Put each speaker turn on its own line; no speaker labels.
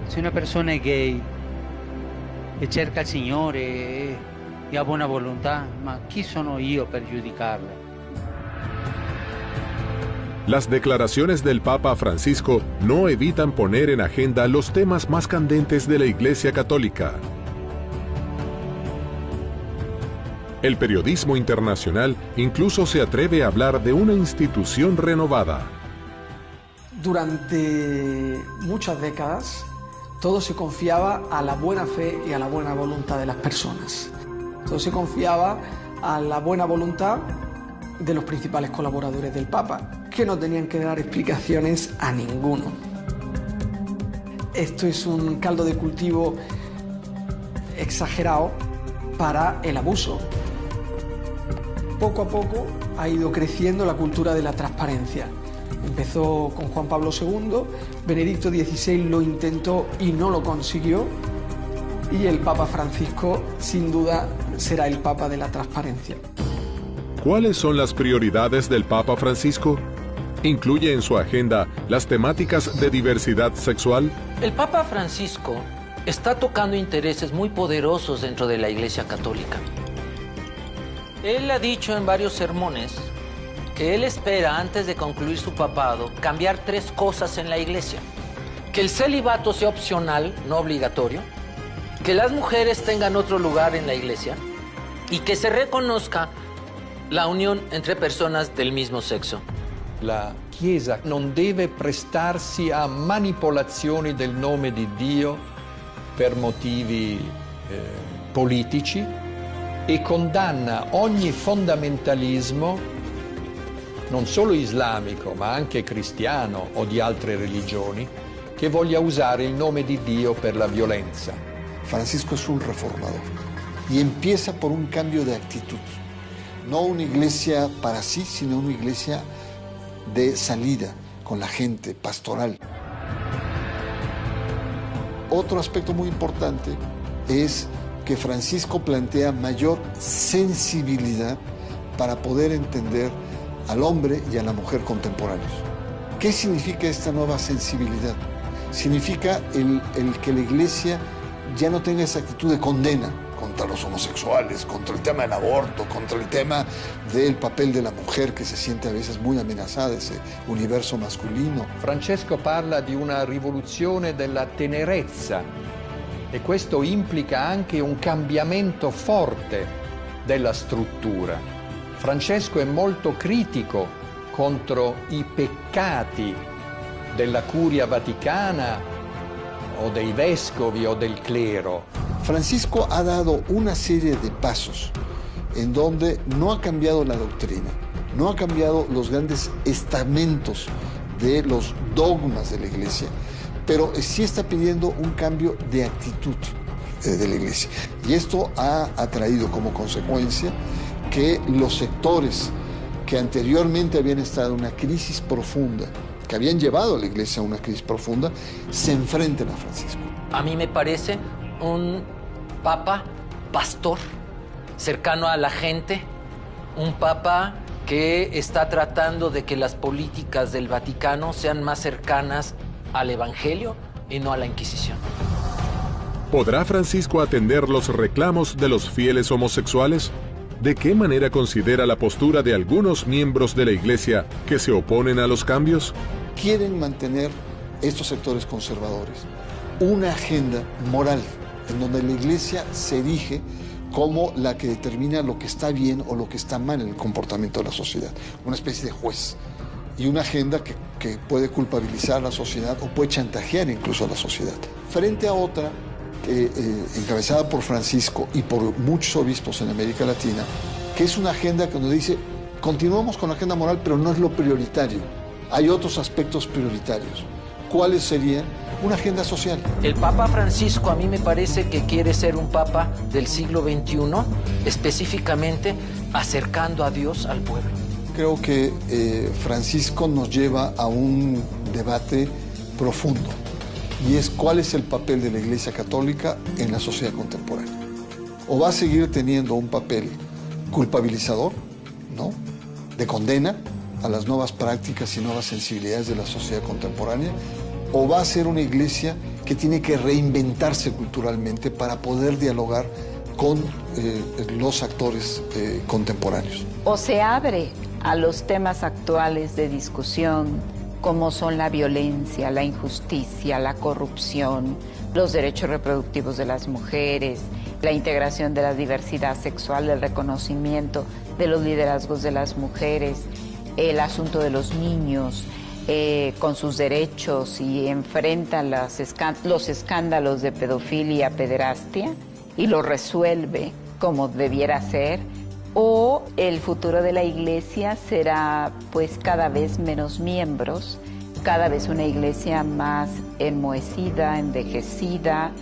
Se una persona è gay e cerca il Signore e ha buona volontà, ma chi sono io per giudicarla?
Las declaraciones del Papa Francisco no evitan poner en agenda los temas más candentes de la Iglesia Católica. El periodismo internacional incluso se atreve a hablar de una institución renovada.
Durante muchas décadas, todo se confiaba a la buena fe y a la buena voluntad de las personas. Todo se confiaba a la buena voluntad de los principales colaboradores del Papa, que no tenían que dar explicaciones a ninguno. Esto es un caldo de cultivo exagerado para el abuso. Poco a poco ha ido creciendo la cultura de la transparencia. Empezó con Juan Pablo II, Benedicto XVI lo intentó y no lo consiguió, y el Papa Francisco sin duda será el Papa de la transparencia.
¿Cuáles son las prioridades del Papa Francisco? ¿Incluye en su agenda las temáticas de diversidad sexual?
El Papa Francisco está tocando intereses muy poderosos dentro de la Iglesia Católica. Él ha dicho en varios sermones que él espera, antes de concluir su papado, cambiar 3 cosas en la Iglesia. Que el celibato sea opcional, no obligatorio, que las mujeres tengan otro lugar en la Iglesia y que se reconozca la unión entre personas del mismo sexo.
La Chiesa non deve prestarsi a manipolazioni del nome di Dio per motivi politici e condanna ogni fondamentalismo, non solo islamico, ma anche cristiano o di altre religioni, che voglia usare il nome di Dio per la violenza.
Francisco es un reformador y empieza por un cambio de actitud. No una iglesia para sí, sino una iglesia de salida con la gente, pastoral. Otro aspecto muy importante es que Francisco plantea mayor sensibilidad para poder entender al hombre y a la mujer contemporáneos. ¿Qué significa esta nueva sensibilidad? Significa el que la iglesia ya no tenga esa actitud de condena contra los homosexuales, contra el tema del aborto, contra el tema del papel de la mujer che si siente a veces muy amenazada, ese universo masculino.
Francesco parla di una rivoluzione della tenerezza e questo implica anche un cambiamento forte della struttura. Francesco è molto critico contro i peccati della Curia Vaticana o dei vescovi o del clero.
Francisco ha dado una serie de pasos en donde no ha cambiado la doctrina, no ha cambiado los grandes estamentos de los dogmas de la iglesia, pero sí está pidiendo un cambio de actitud de la iglesia. Y esto ha traído como consecuencia que los sectores que anteriormente habían estado en una crisis profunda, que habían llevado a la iglesia a una crisis profunda, se enfrenten a Francisco.
A mí me parece un papa pastor, cercano a la gente, un papa que está tratando de que las políticas del Vaticano sean más cercanas al Evangelio y no a la Inquisición.
¿Podrá Francisco atender los reclamos de los fieles homosexuales? ¿De qué manera considera la postura de algunos miembros de la Iglesia que se oponen a los cambios?
Quieren mantener estos sectores conservadores una agenda moral en donde la Iglesia se erige como la que determina lo que está bien o lo que está mal en el comportamiento de la sociedad, una especie de juez, y una agenda que puede culpabilizar a la sociedad o puede chantajear incluso a la sociedad, frente a otra encabezada por Francisco y por muchos obispos en América Latina, que es una agenda que nos dice, continuamos con la agenda moral, pero no es lo prioritario, hay otros aspectos prioritarios. ¿Cuáles serían? Una agenda social.
El Papa Francisco a mí me parece que quiere ser un papa del siglo XXI, específicamente acercando a Dios al pueblo.
Creo que Francisco nos lleva a un debate profundo, y es cuál es el papel de la Iglesia Católica en la sociedad contemporánea. O va a seguir teniendo un papel culpabilizador, ¿no?, de condena a las nuevas prácticas y nuevas sensibilidades de la sociedad contemporánea, o va a ser una iglesia que tiene que reinventarse culturalmente para poder dialogar con los actores contemporáneos.
O se abre a los temas actuales de discusión, como son la violencia, la injusticia, la corrupción, los derechos reproductivos de las mujeres, la integración de la diversidad sexual, el reconocimiento de los liderazgos de las mujeres, el asunto de los niños con sus derechos y enfrentan los escándalos de pedofilia, pederastia y lo resuelve como debiera ser. O el futuro de la iglesia será pues cada vez menos miembros, cada vez una iglesia más enmohecida, envejecida,